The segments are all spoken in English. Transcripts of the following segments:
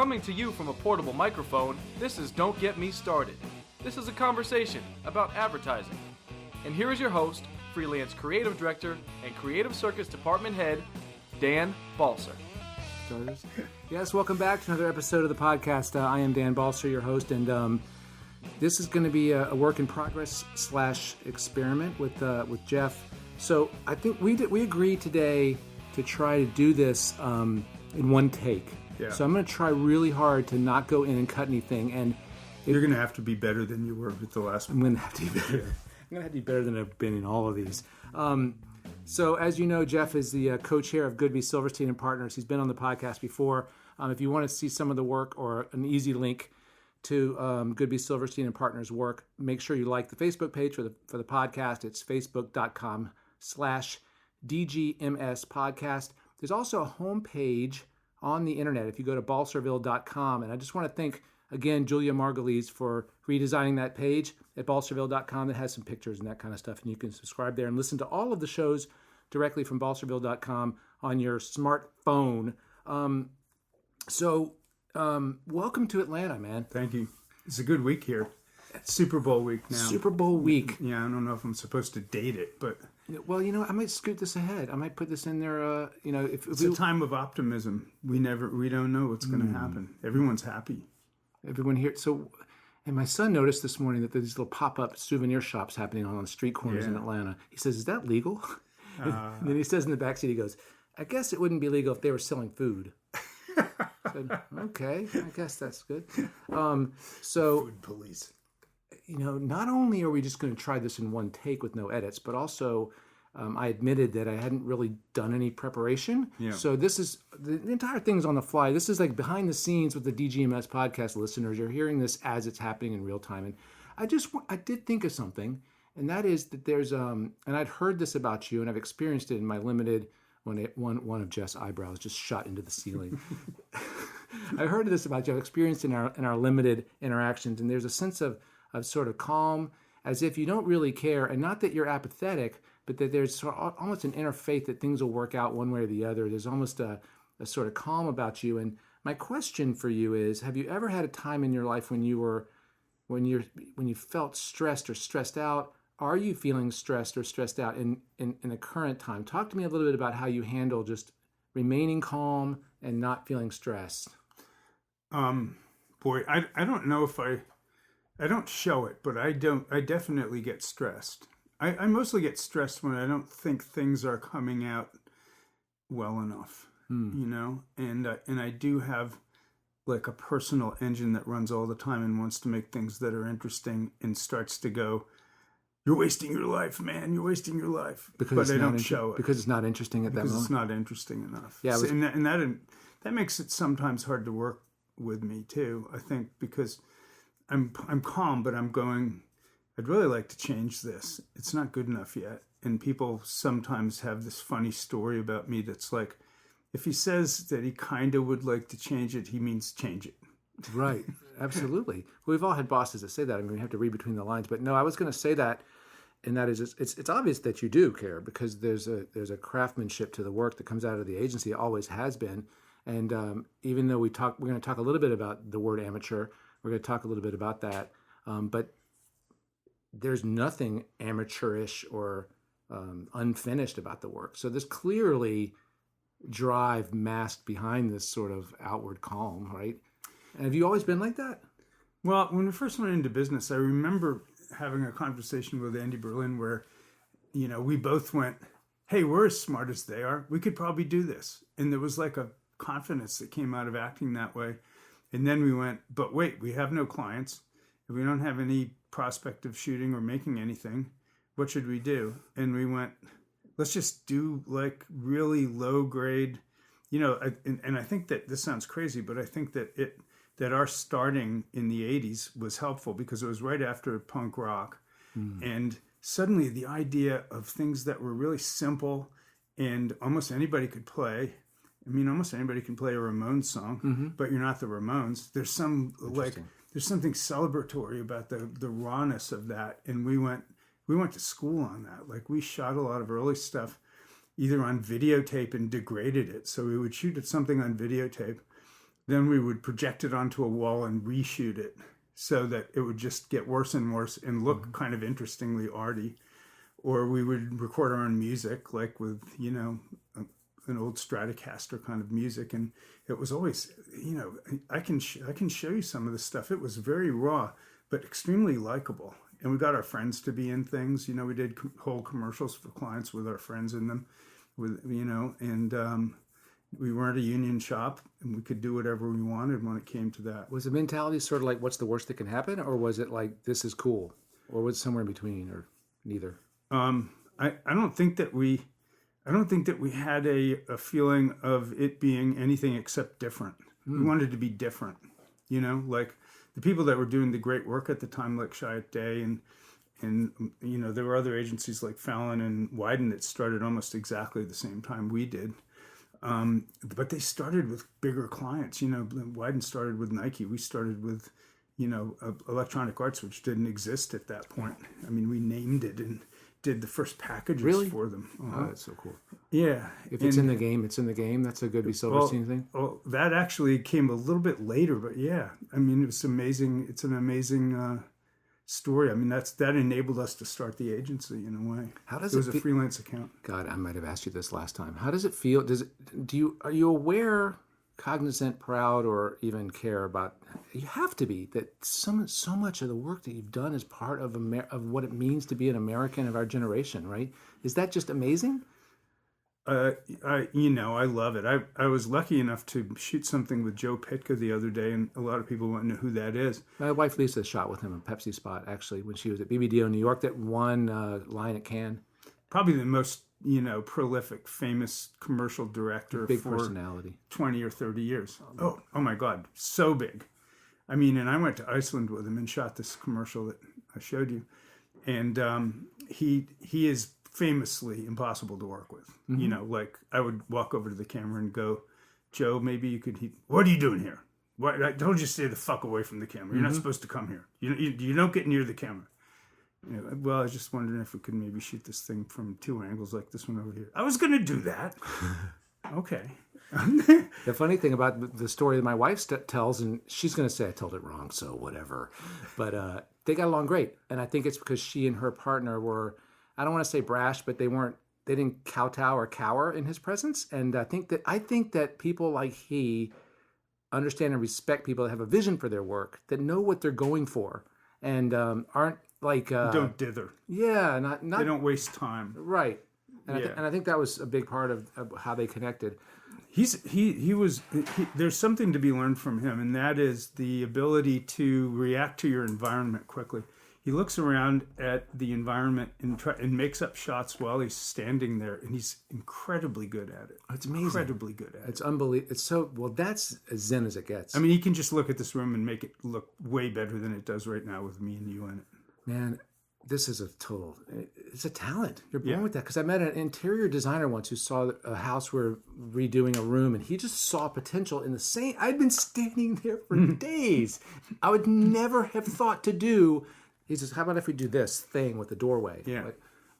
Coming to you from a portable microphone, this is Don't Get Me Started. This is a conversation about advertising. And here is your host, freelance creative director and creative circus department head, Dan Balser. Yes, welcome back to another episode of the podcast. I am Dan Balser, your host, and this is going to be a work in progress / experiment with Jeff. So I think we agreed today to try to do this in one take. Yeah. So I'm going to try really hard to not go in and cut anything. And you're going to have to be better than you were with the last one. I'm going to have to be better. I'm going to have to be better than I've been in all of these. So as you know, Jeff is the co-chair of Goodby, Silverstein & Partners. He's been on the podcast before. If you want to see some of the work or an easy link to Goodby, Silverstein & Partners work, make sure you like the Facebook page for the podcast. It's facebook.com/DGMS podcast. There's also a homepage on the internet if you go to balserville.com. And I just want to thank, again, Julia Margulies for redesigning that page at balserville.com that has some pictures and that kind of stuff. And you can subscribe there and listen to all of the shows directly from balserville.com on your smartphone. Welcome to Atlanta, man. Thank you. It's a good week here. Super Bowl week now. Super Bowl week. Yeah, I don't know if I'm supposed to date it, but... Well, I might scoot this ahead. I might put this in there, if it's a time of optimism. We don't know what's going to happen. Everyone's happy. Everyone here. So, and my son noticed this morning that there's these little pop-up souvenir shops happening on street corners in Atlanta. He says, "Is that legal?" And then he says in the backseat, he goes, "I guess it wouldn't be legal if they were selling food." I said, "Okay, I guess that's good." Food police. Not only are we just going to try this in one take with no edits, but also I admitted that I hadn't really done any preparation. Yeah. So this is, the entire thing's on the fly. This is like behind the scenes with the DGMS podcast listeners. You're hearing this as it's happening in real time. And I did think of something, and that is that there's, and I'd heard this about you, and I've experienced it in my limited, one of Jeff's eyebrows just shot into the ceiling. I heard this about you, I've experienced in our limited interactions, and there's a sense of sort of calm, as if you don't really care, and not that you're apathetic, but that there's almost an inner faith that things will work out one way or the other. There's almost a sort of calm about you. And my question for you is, have you ever had a time in your life when you felt stressed or stressed out? Are you feeling stressed or stressed out in the current time? Talk to me a little bit about how you handle just remaining calm and not feeling stressed. I don't know if I don't show it, but I definitely get stressed. I mostly get stressed when I don't think things are coming out well enough, and I do have like a personal engine that runs all the time and wants to make things that are interesting and starts to go, "You're wasting your life, man. You're wasting your life." But I don't show it. Because it's not interesting at that moment? Because it's not interesting enough. Yeah, and that makes it sometimes hard to work with me too, I think, because I'm calm, but I'm going, I'd really like to change this. It's not good enough yet. And people sometimes have this funny story about me that's like, if he says that he kind of would like to change it, he means change it. Right. Absolutely. We've all had bosses that say that. I mean, we have to read between the lines. But no, I was going to say that, and that is, it's obvious that you do care, because there's a craftsmanship to the work that comes out of the agency. It always has been. And even though we're going to talk a little bit about the word amateur, we're going to talk a little bit about that. But there's nothing amateurish or unfinished about the work. So there's clearly drive masked behind this sort of outward calm, right? And have you always been like that? Well, when we first went into business, I remember having a conversation with Andy Berlin where, we both went, "Hey, we're as smart as they are. We could probably do this." And there was like a confidence that came out of acting that way. And then we went, "But wait, we have no clients. If we don't have any prospect of shooting or making anything, what should we do?" And we went, "Let's just do like really low grade," and I think that this sounds crazy, but I think that our starting in the 80s was helpful because it was right after punk rock. And suddenly the idea of things that were really simple and almost anybody could play. I mean, almost anybody can play a Ramones song, but you're not the Ramones. There's something celebratory about the rawness of that. And we went to school on that. Like, we shot a lot of early stuff either on videotape and degraded it. So we would shoot something on videotape Then we would project it onto a wall and reshoot it so that it would just get worse and worse and look kind of interestingly arty. Or we would record our own music, like with, an old Stratocaster kind of music. And it was always, I can show you some of the stuff. It was very raw, but extremely likable. And we got our friends to be in things. We did whole commercials for clients with our friends in them, and we weren't a union shop, and we could do whatever we wanted when it came to that. Was the mentality sort of like, what's the worst that can happen? Or was it like, this is cool? Or was it somewhere in between, or neither? I don't think that we had a feeling of it being anything except different. We wanted to be different, like the people that were doing the great work at the time, like Chiat Day, and there were other agencies like Fallon and Wyden that started almost exactly the same time we did. But they started with bigger clients. Wyden started with Nike. We started with, Electronic Arts, which didn't exist at that point. I mean, we named it and did the first packages for them. Oh, that's so cool. Yeah. If it's in the game, it's in the game. That's a Goodby Silverstein thing. Well, that actually came a little bit later, but yeah. I mean, it was amazing. It's an amazing story. I mean, that enabled us to start the agency in a way. How does it was a freelance account. God, I might have asked you this last time. How does it feel? Are you aware, cognizant, proud, or even care about? You have to be that so much of the work that you've done is part of of what it means to be an American of our generation, right? Is that just amazing? I love it. I was lucky enough to shoot something with Joe Pitka the other day, and a lot of people won't know who that is. My wife Lisa shot with him a Pepsi spot, actually, when she was at BBDO New York, that won Line at Cannes. Probably the most, prolific, famous commercial director Big for personality. 20 or 30 years. Oh my God, so big. I mean, and I went to Iceland with him and shot this commercial that I showed you. And he is famously impossible to work with. Like I would walk over to the camera and go, Joe, maybe you could, what are you doing here? What, I told you to stay the fuck away from the camera. You're not supposed to come here. You don't get near the camera. Well, I was just wondering if we could maybe shoot this thing from 2 angles like this one over here. I was going to do that. Okay. The funny thing about the story that my wife tells, and she's going to say I told it wrong, so whatever. But they got along great. And I think it's because she and her partner were, I don't want to say brash, but they didn't kowtow or cower in his presence. And I think that people like he understand and respect people that have a vision for their work, that know what they're going for, and aren't like don't dither. Yeah, not they don't waste time. Right. And I think that was a big part of how they connected. There's something to be learned from him, and that is the ability to react to your environment quickly. He looks around at the environment and makes up shots while he's standing there, and he's incredibly good at it. It's amazing. Incredibly good at it. It's unbelievable. It's so, well, that's as zen as it gets. I mean, he can just look at this room and make it look way better than it does right now with me and you in it. Man, this is it's a talent. You're born with that. Because I met an interior designer once who saw a house we're redoing a room, and he just saw potential in the same. I'd been standing there for days. I would never have thought to do. He says, how about if we do this thing with the doorway? Yeah.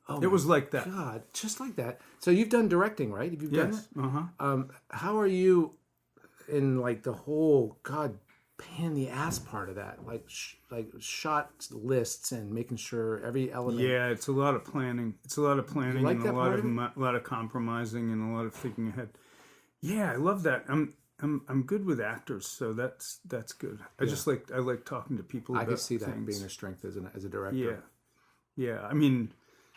Like, it was like that. God, just like that. So you've done directing, right? Have you done that? Uh-huh. How are you in like the whole, God, pain in the ass part of that? Like shot lists and making sure every element. Yeah, it's a lot of planning. It's a lot of planning like and a lot of compromising and a lot of thinking ahead. Yeah, I love that. I'm good with actors, so that's good. I like talking to people. I about can see that things. being a strength as a director. Yeah. I mean,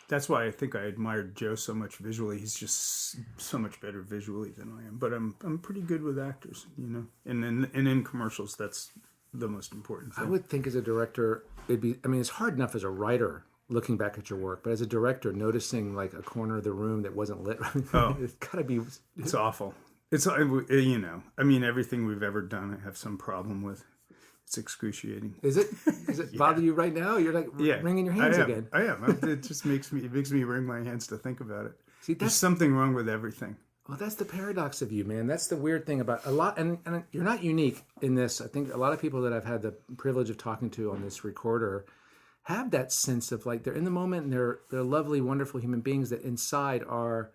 that's why I think I admired Joe so much visually. He's just so much better visually than I am. But I'm pretty good with actors, and in commercials, that's the most important thing. I would think as a director, it's hard enough as a writer looking back at your work, but as a director, noticing like a corner of the room that wasn't lit, it's gotta be. It's awful. It's, everything we've ever done, I have some problem with. It's excruciating. Is it? Does it bother you right now? You're like wringing your hands again. I am. It just makes me wring my hands to think about it. See, there's something wrong with everything. Well, that's the paradox of you, man. That's the weird thing about a lot, and you're not unique in this. I think a lot of people that I've had the privilege of talking to on this recorder have that sense of like they're in the moment and they're lovely, wonderful human beings that inside are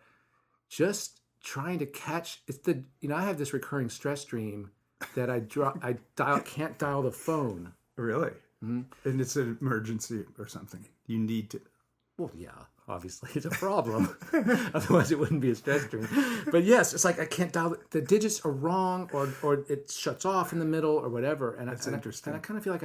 just trying to catch. I have this recurring stress dream that I can't dial the phone. Really? And it's an emergency or something. You need to. Well, yeah, obviously it's a problem. Otherwise, it wouldn't be a stress dream. But yes, it's like I can't dial. The digits are wrong, or it shuts off in the middle, or whatever. And That's interesting. And I kind of feel like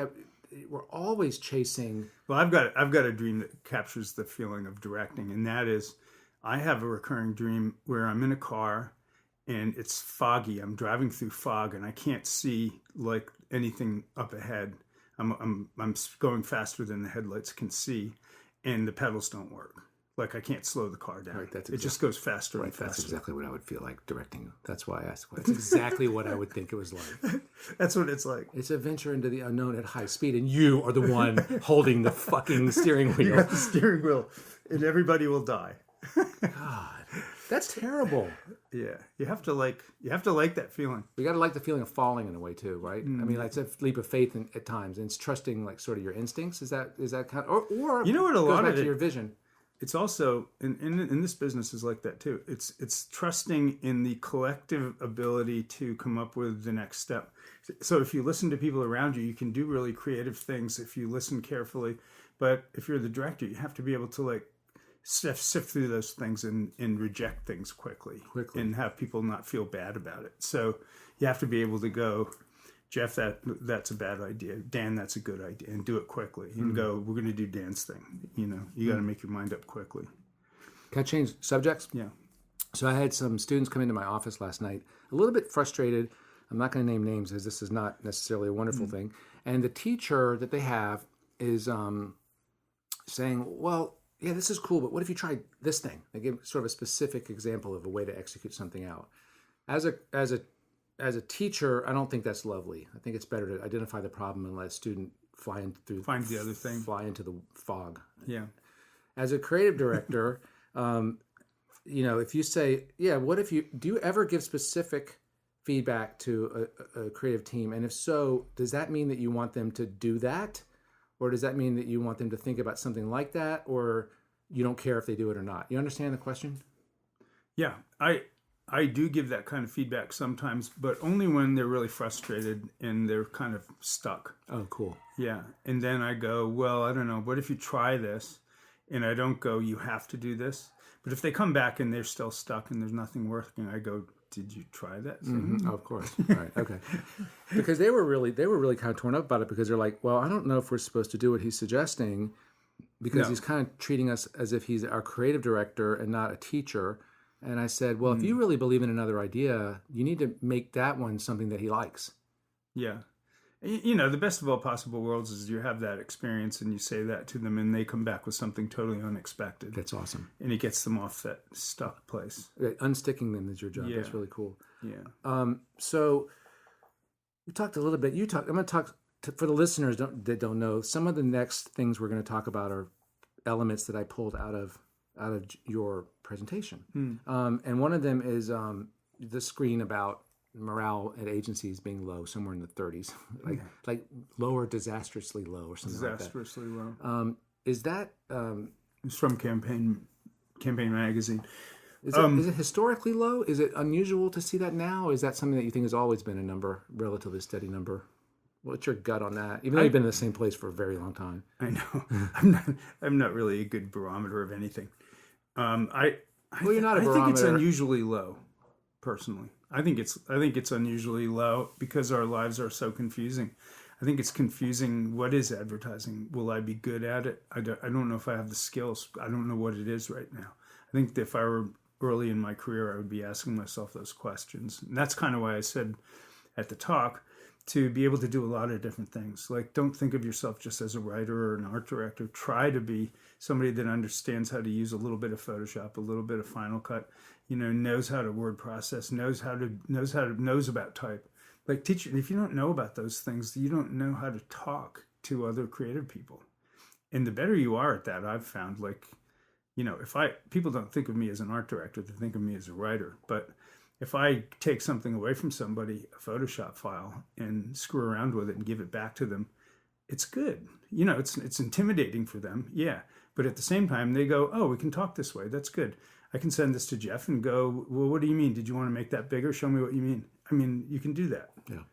we're always chasing. Well, I've got a dream that captures the feeling of directing, and that is, I have a recurring dream where I'm in a car, and it's foggy. I'm driving through fog, and I can't see like anything up ahead. I'm going faster than the headlights can see, and the pedals don't work. Like I can't slow the car down. Right, it just goes faster and faster. That's exactly what I would feel like directing. That's why I asked. That's exactly what I would think it was like. That's what it's like. It's a venture into the unknown at high speed, and you are the one holding the fucking steering wheel. You got the steering wheel, and everybody will die. God, that's terrible. Yeah, you have to like that feeling. You got to like the feeling of falling in a way too, right? I mean, like, it's a leap of faith at times, and it's trusting like sort of your instincts. Is that kind of, or you know what, a goes lot back of to your vision. It's also in this business is like that too. It's trusting in the collective ability to come up with the next step. So if you listen to people around you, you can do really creative things if you listen carefully. But if you're the director, you have to be able to like sift through those things and reject things quickly and have people not feel bad about it. So you have to be able to go, Jeff, that's a bad idea. Dan, that's a good idea, and do it quickly. And go, we're going to do Dan's thing. You know, you got to make your mind up quickly. Can I change subjects? Yeah. So I had some students come into my office last night, a little bit frustrated. I'm not going to name names, as this is not necessarily a wonderful thing. And the teacher that they have is saying, well, yeah, this is cool, but what if you tried this thing? They give sort of a specific example of a way to execute something out. As a teacher, I don't think that's lovely. I think it's better to identify the problem and let a student find the other thing, fly into the fog. Yeah. As a creative director, if you say, yeah, do you ever give specific feedback to a creative team? And if so, does that mean that you want them to do that? Or does that mean that you want them to think about something like that? Or you don't care if they do it or not? You understand the question? Yeah, I do give that kind of feedback sometimes, but only when they're really frustrated and they're kind of stuck. Oh, cool. Yeah. And then I go, well, I don't know, what if you try this? And I don't go, you have to do this. But if they come back and they're still stuck and there's nothing working, I go, did you try that thing? Oh, of course. All right. Okay. Because they were really kind of torn up about it, because they're like, well, I don't know if we're supposed to do what he's suggesting, because he's kind of treating us as if he's our creative director and not a teacher. And I said, well, if you really believe in another idea, you need to make that one something that he likes. Yeah. You know, the best of all possible worlds is you have that experience and you say that to them and they come back with something totally unexpected. That's awesome. And it gets them off that stuck place. Unsticking them is your job. Yeah. That's really cool. Yeah. So we talked a little bit. I'm going to talk for the listeners that don't know. Some of the next things we're going to talk about are elements that I pulled out of your presentation. And one of them is the screen about morale at agencies being low, somewhere in the 30s, like low or disastrously low or something disastrously like that. Low. Is that... it's from Campaign Magazine. Is it historically low? Is it unusual to see that now? Is that something that you think has always been a number, relatively steady number? What's your gut on that? Even though you've been in the same place for a very long time. I know. I'm not really a good barometer of anything. You're not a barometer. I think it's unusually low, personally. I think it's unusually low because our lives are so confusing. I think it's confusing. What is advertising? Will I be good at it? I don't know if I have the skills. I don't know what it is right now. I think that if I were early in my career, I would be asking myself those questions. And that's kind of why I said at the talk, to be able to do a lot of different things. Like, don't think of yourself just as a writer or an art director. Try to be somebody that understands how to use a little bit of Photoshop, a little bit of Final Cut, knows how to word process, knows about type. Like, teacher, if you don't know about those things, you don't know how to talk to other creative people. And the better you are at that, I've found, people don't think of me as an art director, they think of me as a writer. But if I take something away from somebody, a Photoshop file, and screw around with it and give it back to them, it's good. It's intimidating for them, yeah. But at the same time, they go, oh, we can talk this way. That's good. I can send this to Jeff and go, well, what do you mean? Did you want to make that bigger? Show me what you mean. I mean, you can do that. Yeah.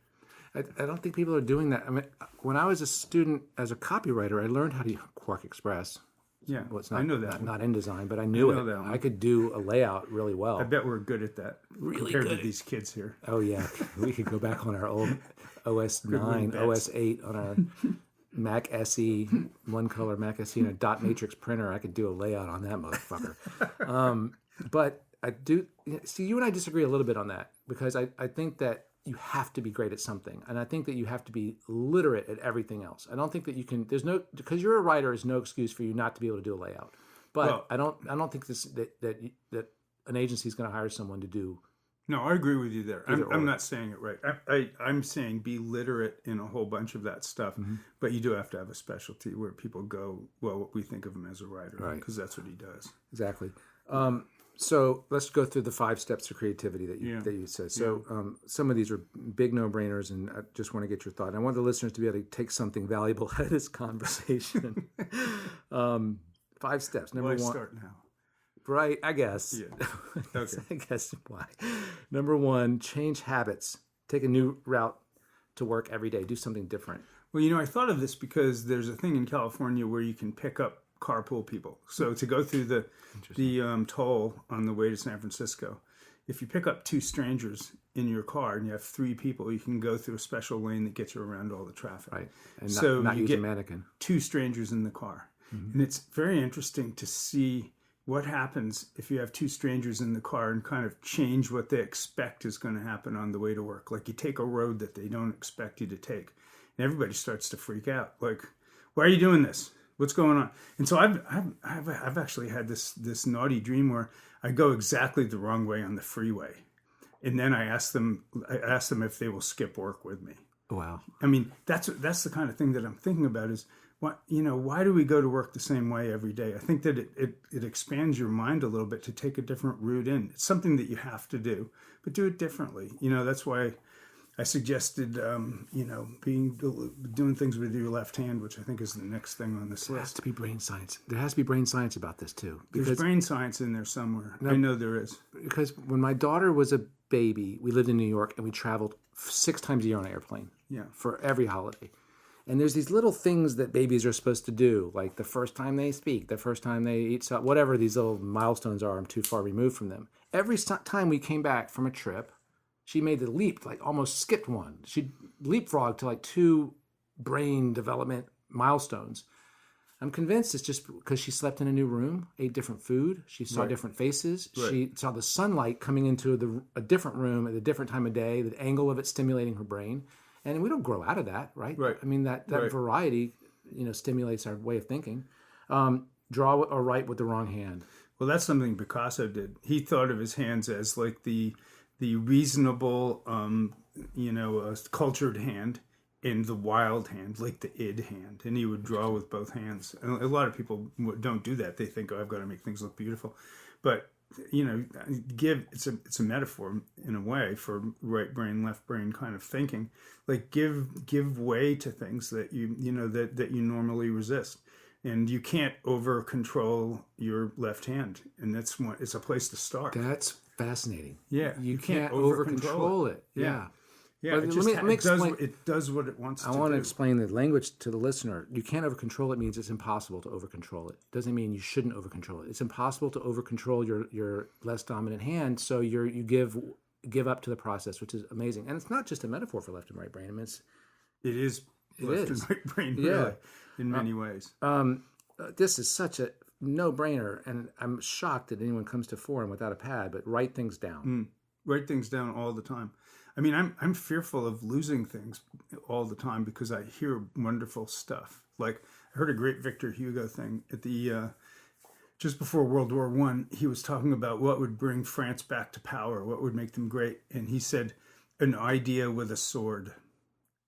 I don't think people are doing that. I mean, when I was a student as a copywriter, I learned how to use Quark Express. Yeah, Well, it's not, I know that. not InDesign, but I knew know it. that one. I could do a layout really well. I bet we're good at that Really compared good. to these kids here. Oh yeah, we could go back on our old OS 9, bets. OS 8 on our Mac SE, one color Mac SE and a dot matrix printer. I could do a layout on that motherfucker. But I do see you and I disagree a little bit on that because I think that you have to be great at something, and I think that you have to be literate at everything else. I don't think that you can. There's no because you're a writer is no excuse for you not to be able to do a layout. But Well, I don't think that an agency is going to hire someone to do. No, I agree with you there. Either or. I'm not saying it right. I'm saying be literate in a whole bunch of that stuff, but you do have to have a specialty where people go, well, we think of him as a writer, Right. because that's what he does. Exactly. So let's go through the 5 steps to creativity that you said. So some of these are big no-brainers, and I just want to get your thought. And I want the listeners to be able to take something valuable out of this conversation. 5 steps. Number Why one. start now? Right, I guess. Yeah. Okay. I guess why. Number 1, change habits. Take a new route to work every day. Do something different. Well, I thought of this because there's a thing in California where you can pick up carpool people. So to go through the toll on the way to San Francisco, if you pick up 2 strangers in your car and you have 3 people, you can go through a special lane that gets you around all the traffic. Right. And So not you use a get mannequin. 2 strangers in the car. And it's very interesting to see what happens if you have 2 strangers in the car and kind of change what they expect is going to happen on the way to work. Like you take a road that they don't expect you to take, and everybody starts to freak out. Like, why are you doing this? What's going on? And so I've actually had this naughty dream where I go exactly the wrong way on the freeway, and then I ask them if they will skip work with me. Wow. I mean, that's the kind of thing that I'm thinking about is why do we go to work the same way every day? I think that it expands your mind a little bit to take a different route in. It's something that you have to do, but do it differently. That's why I suggested, doing things with your left hand, which I think is the next thing on this There has list. to be brain science. There has to be brain science about this too. There's brain science in there somewhere. I know there is. Because when my daughter was a baby, we lived in New York and we traveled 6 times a year on an airplane. Yeah. For every holiday. And there's these little things that babies are supposed to do, like the first time they speak, the first time they eat, whatever these little milestones are. I'm too far removed from them. Every time we came back from a trip, she made the leap, like almost skipped one. She leapfrogged to like 2 brain development milestones. I'm convinced it's just because she slept in a new room, ate different food, she saw different faces, she saw the sunlight coming into a different room at a different time of day, the angle of it stimulating her brain. And we don't grow out of that, right? Right. I mean, that variety, stimulates our way of thinking. Draw or write with the wrong hand. Well, that's something Picasso did. He thought of his hands as like the reasonable, cultured hand and the wild hand, like the id hand. And he would draw with both hands. And a lot of people don't do that. They think, I've got to make things look beautiful. But, it's a metaphor in a way for right brain, left brain kind of thinking. Like give way to things that that you normally resist. And you can't over control your left hand. And it's a place to start. That's fascinating. Yeah. You can't over control it. Yeah. Yeah, But let me explain. it does what it wants to do. I want to explain the language to the listener. You can't over control it means it's impossible to over control it. Doesn't mean you shouldn't over control it. It's impossible to over control your less dominant hand, so you give up to the process, which is amazing. And it's not just a metaphor for left and right brain. I mean, It is left and right brain, really, in many ways. This is such a no-brainer, and I'm shocked that anyone comes to forum without a pad, but write things down. Write things down all the time. I mean, I'm fearful of losing things all the time because I hear wonderful stuff. Like I heard a great Victor Hugo thing at the just before World War I. He was talking about what would bring France back to power, what would make them great, and he said, "An idea with a sword."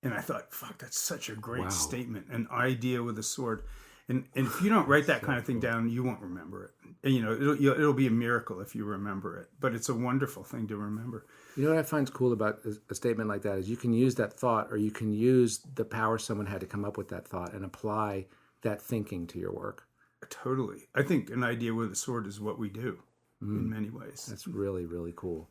And I thought, "Fuck, that's such a great statement. An idea with a sword." And if you don't write that kind of thing down, you won't remember it. And, it'll be a miracle if you remember it. But it's a wonderful thing to remember. You know what I find cool about a statement like that is you can use that thought, or you can use the power someone had to come up with that thought and apply that thinking to your work. Totally. I think an idea with a sword is what we do in many ways. That's really, really cool.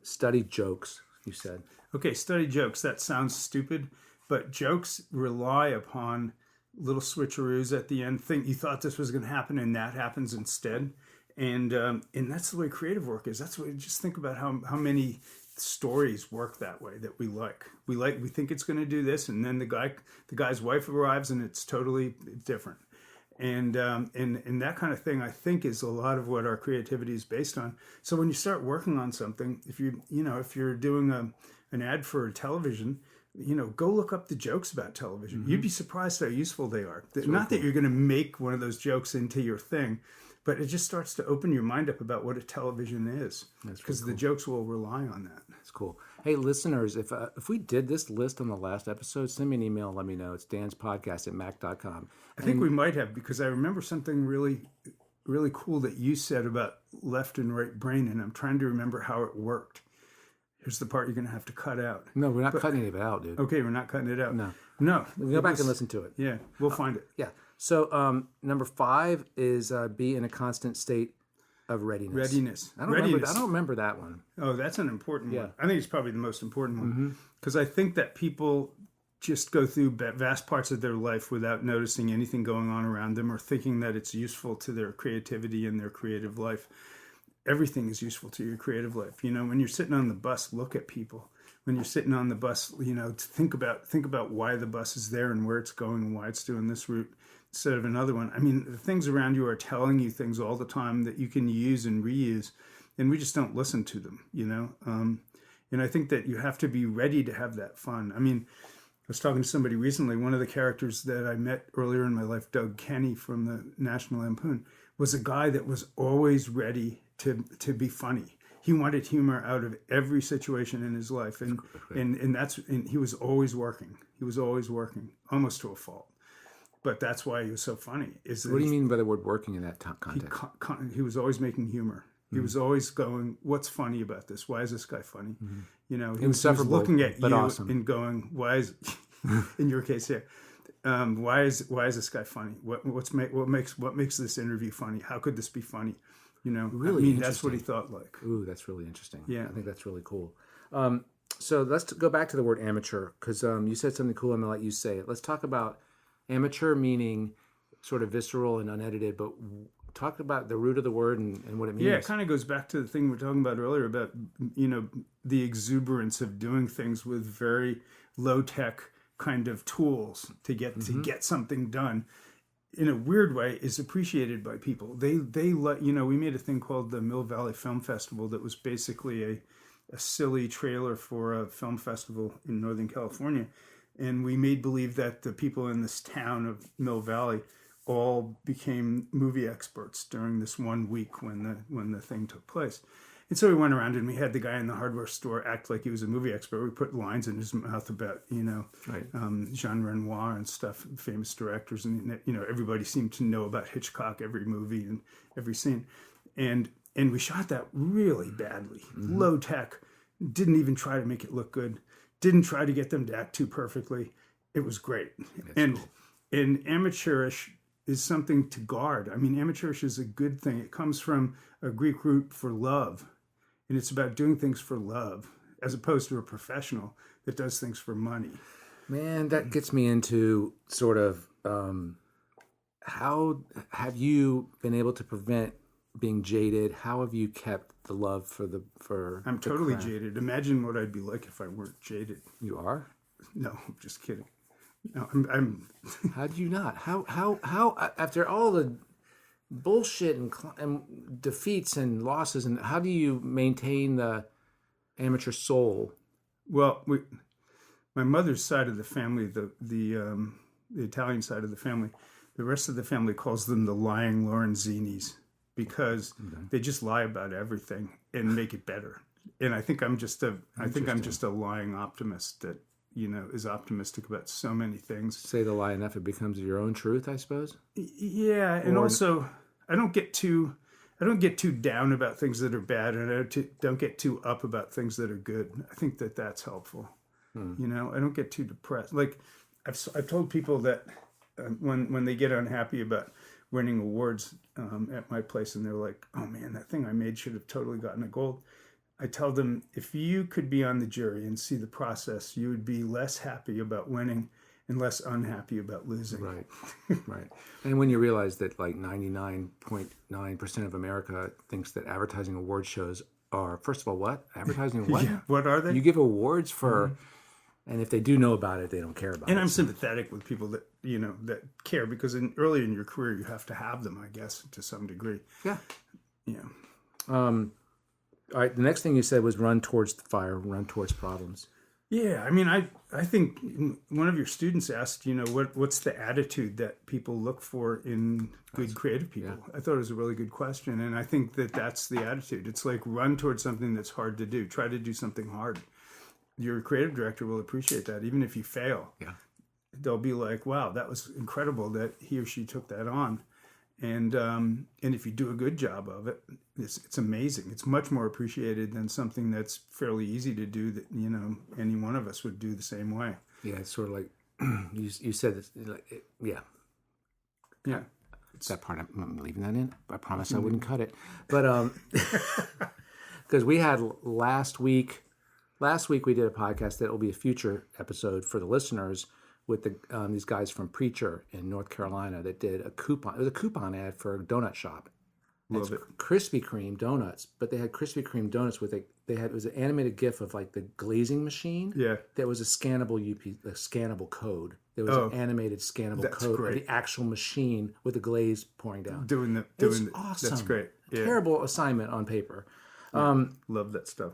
Study jokes. you said. Okay, study jokes. That sounds stupid, but jokes rely upon little switcheroos at the end. Think you thought this was going to happen, and that happens instead. And that's the way creative work is. That's what. Just think about how many stories work that way that we like. We think it's going to do this, and then the guy's wife arrives, and it's totally different. And that kind of thing, I think, is a lot of what our creativity is based on. So when you start working on something, if you're doing an ad for television, go look up the jokes about television. You'd be surprised how useful they are. Not that you're going to make one of those jokes into your thing, but it just starts to open your mind up about what a television is, because the jokes will rely on that. That's cool. Hey, listeners, if we did this list on the last episode, send me an email and let me know. It's danspodcast@mac.com. I think we might have, because I remember something really, really cool that you said about left and right brain, and I'm trying to remember how it worked. Here's the part you're going to have to cut out. No, we're not cutting any of it out, dude. Okay, we're not cutting it out. No. We'll go back and listen to it. Yeah, we'll find it. Yeah. So number 5 is be in a constant state of readiness. I don't remember that one. Oh, that's an important one. I think it's probably the most important one, because I think that people just go through vast parts of their life without noticing anything going on around them or thinking that it's useful to their creativity and their creative life. Everything is useful to your creative life. When you're sitting on the bus, look at people. When you're sitting on the bus, think about why the bus is there and where it's going and why it's doing this route instead of another one. I mean, the things around you are telling you things all the time that you can use and reuse, and we just don't listen to them, And I think that you have to be ready to have that fun. I mean, I was talking to somebody recently. One of the characters that I met earlier in my life, Doug Kenny from the National Lampoon, was a guy that was always ready to be funny. He wanted humor out of every situation in his life, and he was always working. He was always working, almost to a fault. But that's why he was so funny. What do you mean by the word working in that context? He was always making humor. He was always going, "What's funny about this? Why is this guy funny?" He was looking at you awesome. And going, "Why is?" In your case, why is this guy funny? What makes this interview funny? How could this be funny? Really, that's what he thought like. Ooh, that's really interesting. Yeah, I think that's really cool. So let's go back to the word amateur, because you said something cool. I'm gonna let you say it. Let's talk about amateur, meaning sort of visceral and unedited, but talk about the root of the word and what it means. Yeah, it kind of goes back to the thing we were talking about earlier about the exuberance of doing things with very low tech kind of tools to get something done. In a weird way, is appreciated by people. They we made a thing called the Mill Valley Film Festival that was basically a silly trailer for a film festival in Northern California, and we made believe that the people in this town of Mill Valley all became movie experts during this 1 week when the thing took place. And so we went around and we had the guy in the hardware store act like he was a movie expert. We put lines in his mouth about, Jean Renoir and stuff, famous directors. And, everybody seemed to know about Hitchcock, every movie and every scene. And we shot that really badly, low tech, didn't even try to make it look good, didn't try to get them to act too perfectly. It was great. And amateurish is something to guard. I mean, amateurish is a good thing. It comes from a Greek root for love. And it's about doing things for love, as opposed to a professional that does things for money. Man, that gets me into sort of how have you been able to prevent being jaded? How have you kept the love for I'm the totally craft? jaded. Imagine what I'd be like if I weren't jaded. You are? No, I'm just kidding. No, I'm How do you not? How after all the bullshit and defeats and losses, and how do you maintain the amateur soul? Well, my mother's side of the family, the Italian side of the family, the rest of the family calls them the lying Lorenzinis, because they just lie about everything and make it better. And I think I'm just a lying optimist that is optimistic about so many things. Say the lie enough, it becomes your own truth, I suppose. Yeah, and also I don't get too down about things that are bad, and I don't get too up about things that are good. I think that that's helpful. I don't get too depressed. Like I've told people that when they get unhappy about winning awards at my place, and they're like, "Oh man, that thing I made should have totally gotten a gold." I tell them, if you could be on the jury and see the process, you would be less happy about winning and less unhappy about losing. Right, right. And when you realize that like 99.9% of America thinks that advertising award shows are, first of all, what? Advertising what? Yeah, what are they? You give awards for, and if they do know about it, they don't care about it. And I'm sympathetic with people that, that care, because early in your career, you have to have them, I guess, to some degree. Yeah. Yeah. All right, the next thing you said was run towards the fire, run towards problems. Yeah, I mean, I think one of your students asked, what's the attitude that people look for in good creative people? Yeah. I thought it was a really good question, and I think that that's the attitude. It's like run towards something that's hard to do. Try to do something hard. Your creative director will appreciate that, even if you fail. Yeah, they'll be like, "Wow, that was incredible that he or she took that on." And if you do a good job of it, it's amazing. It's much more appreciated than something that's fairly easy to do that, any one of us would do the same way. Yeah, it's sort of like you said this, yeah. Yeah. It's that part, I'm leaving that in. I promise I wouldn't cut it. But because we had last week we did a podcast that will be a future episode for the listeners with these guys from Preacher in North Carolina that did a coupon. It was a coupon ad for a donut shop. Love it. Krispy Kreme donuts, but they had Krispy Kreme donuts with it was an animated GIF of like the glazing machine. Yeah. That was a scannable code. There was an animated scannable code of the actual machine with the glaze pouring down. It's awesome. That's great. Yeah. Terrible assignment on paper. Love that stuff.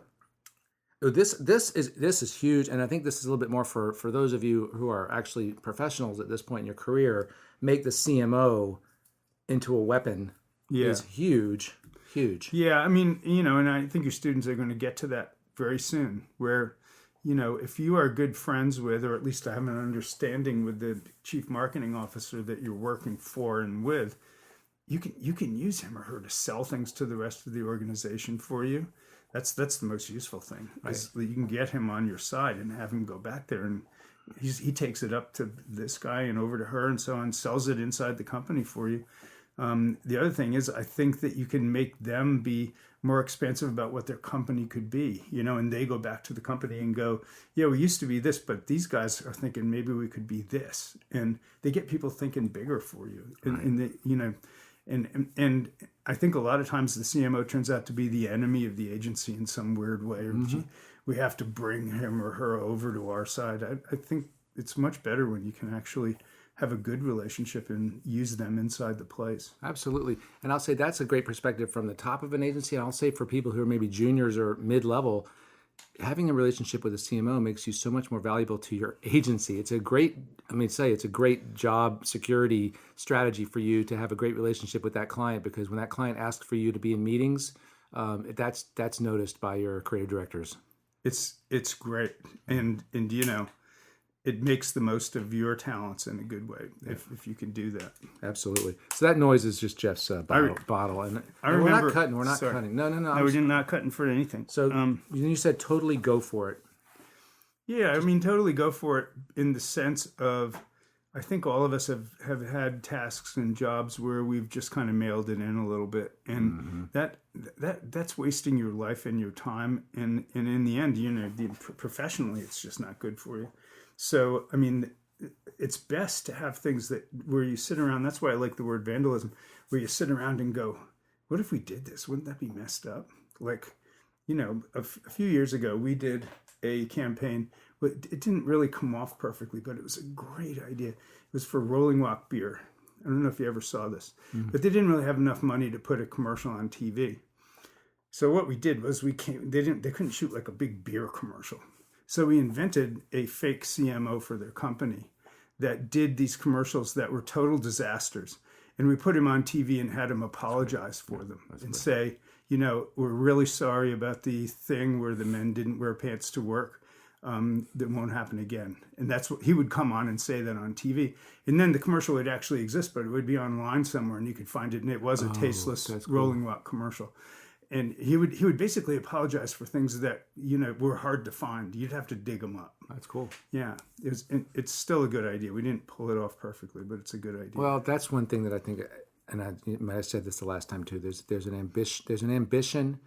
This is huge, and I think this is a little bit more for those of you who are actually professionals at this point in your career. Make the CMO into a weapon is huge. Yeah, I mean, and I think your students are going to get to that very soon, where, if you are good friends with, or at least have an understanding with the chief marketing officer that you're working for and with, you can use him or her to sell things to the rest of the organization for you. That's the most useful thing. Right. Is that you can get him on your side and have him go back there, and he takes it up to this guy and over to her and so on, sells it inside the company for you. The other thing is, I think that you can make them be more expansive about what their company could be, and they go back to the company and go, yeah, we used to be this, but these guys are thinking maybe we could be this. And they get people thinking bigger for you. And I think a lot of times the CMO turns out to be the enemy of the agency in some weird way. Or we have to bring him or her over to our side. I think it's much better when you can actually have a good relationship and use them inside the place. Absolutely. And I'll say that's a great perspective from the top of an agency. And I'll say for people who are maybe juniors or mid-level, having a relationship with a CMO makes you so much more valuable to your agency. It's a great job security strategy for you to have a great relationship with that client, because when that client asks for you to be in meetings, that's noticed by your creative directors. It's great. And it makes the most of your talents in a good way if you can do that. Absolutely. So that noise is just Jeff's bottle. And we're not cutting. We're not cutting. No. No, we're not cutting for anything. So you said totally go for it. Yeah, I mean, totally go for it in the sense of, I think all of us have had tasks and jobs where we've just kind of mailed it in a little bit. And that's wasting your life and your time. And in the end, professionally, it's just not good for you. So, I mean, it's best to have things where you sit around. That's why I like the word vandalism, where you sit around and go, what if we did this? Wouldn't that be messed up? Like, a few years ago, we did a campaign. It didn't really come off perfectly, but it was a great idea. It was for Rolling Rock beer. I don't know if you ever saw this, but they didn't really have enough money to put a commercial on TV. So what we did was they couldn't shoot like a big beer commercial. So we invented a fake CMO for their company that did these commercials that were total disasters. And we put him on TV and had him apologize for them and say, we're really sorry about the thing where the men didn't wear pants to work. That won't happen again. And that's what he would come on and say that on TV. And then the commercial would actually exist, but it would be online somewhere and you could find it. And it was a tasteless Rolling Rock commercial. And he would basically apologize for things that, were hard to find. You'd have to dig them up. That's cool. Yeah. It's still a good idea. We didn't pull it off perfectly, but it's a good idea. Well, that's one thing that I think, and I might have said this the last time too, there's an ambition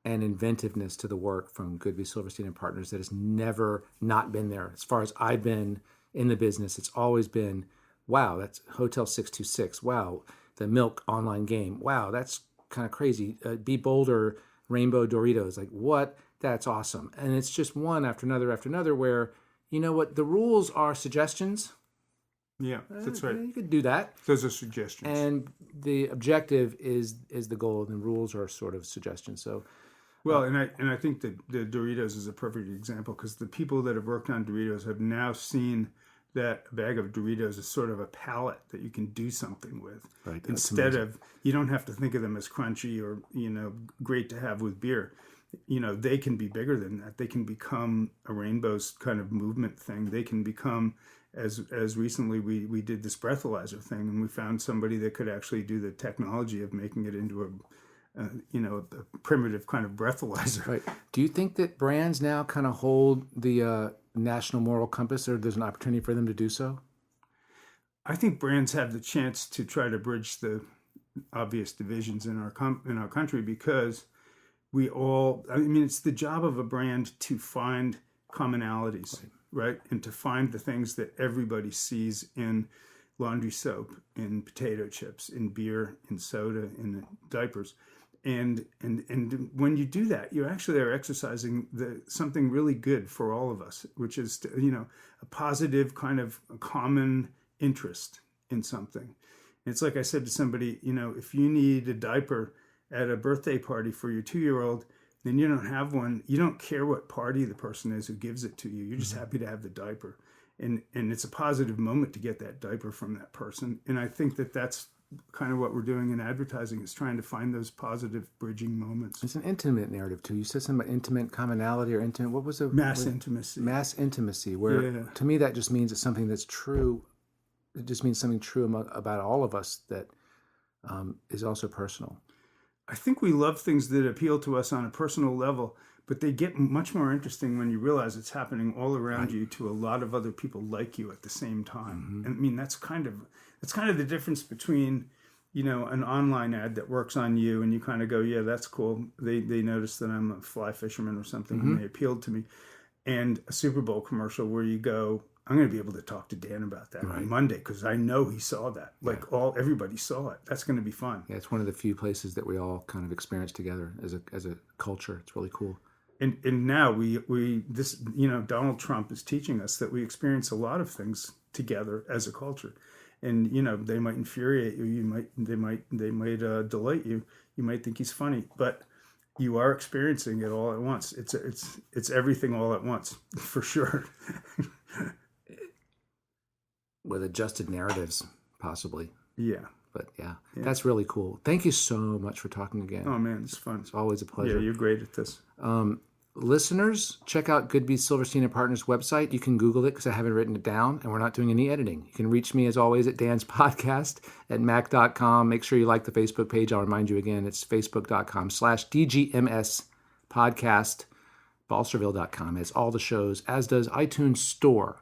and inventiveness to the work from Goodby, Silverstein and Partners that has never not been there. As far as I've been in the business, it's always been, wow, that's Hotel 626. Wow, the milk online game. Wow, that's kind of crazy. Be Bolder, Rainbow Doritos. Like, what? That's awesome. And it's just one after another where, you know what, the rules are suggestions. Yeah, that's right. You could do that. Those are suggestions. And the objective is the goal, and the rules are sort of suggestions. So, well, and I think that the Doritos is a perfect example, because the people that have worked on Doritos have now seen that a bag of Doritos is sort of a palette that you can do something with. Right. Instead of, you don't have to think of them as crunchy or, great to have with beer. They can be bigger than that. They can become a rainbow's kind of movement thing. They can become, as recently we did this breathalyzer thing, and we found somebody that could actually do the technology of making it into a primitive kind of breathalyzer. Right. Do you think that brands now kind of hold the national moral compass, or there's an opportunity for them to do so? I think brands have the chance to try to bridge the obvious divisions in our country, because it's the job of a brand to find commonalities, right? And to find the things that everybody sees in laundry soap, in potato chips, in beer, in soda, in diapers. And when you do that, you actually are exercising something really good for all of us, which is, a positive kind of a common interest in something. And it's like I said to somebody, if you need a diaper at a birthday party for your 2-year-old, then you don't have one. You don't care what party the person is who gives it to you. You're just happy to have the diaper. And it's a positive moment to get that diaper from that person. And I think that that's kind of what we're doing in advertising, is trying to find those positive bridging moments. It's an intimate narrative too. You said something about intimate commonality or intimate. What was it? Intimacy. Mass intimacy. Where to me that just means it's something that's true. It just means something true about all of us that is also personal. I think we love things that appeal to us on a personal level, but they get much more interesting when you realize it's happening all around you to a lot of other people like you at the same time. Mm-hmm. And that's kind of the difference between, an online ad that works on you and you kind of go, yeah, that's cool. They notice that I'm a fly fisherman or something, and they appealed to me. And a Super Bowl commercial where you go, I'm going to be able to talk to Dan about that on Monday, because I know he saw that. Everybody saw it. That's going to be fun. Yeah, it's one of the few places that we all kind of experience together as a culture. It's really cool. And now Donald Trump is teaching us that we experience a lot of things together as a culture. And they might infuriate you. They might delight you. You might think he's funny, but you are experiencing it all at once. It's everything all at once, for sure. With adjusted narratives, possibly. Yeah. But yeah, that's really cool. Thank you so much for talking again. Oh man, it's fun. It's always a pleasure. Yeah, you're great at this. Listeners, check out Goodby, Silverstein and Partners website. You can Google it because I haven't written it down, and we're not doing any editing. You can reach me, as always, at Dan's Podcast at mac.com. Make sure you like the Facebook page. I'll remind you again, it's facebook.com/DGMS podcast. Balserville.com has all the shows, as does iTunes Store.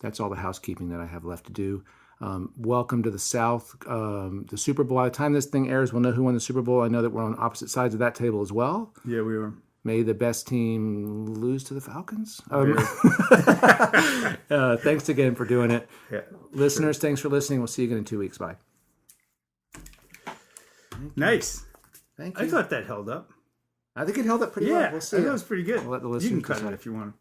That's all the housekeeping that I have left to do. Welcome to the South. The Super Bowl. By the time this thing airs, we'll know who won the Super Bowl. I know that we're on opposite sides of that table as well. Yeah, we are. May the best team lose to the Falcons. Thanks again for doing it. Yeah, listeners, thanks for listening. We'll see you again in 2 weeks. Bye. Nice. Thank you. I thought that held up. I think it held up pretty well. We'll see. That was pretty good. We'll let the listeners you can cut decide. it if you want.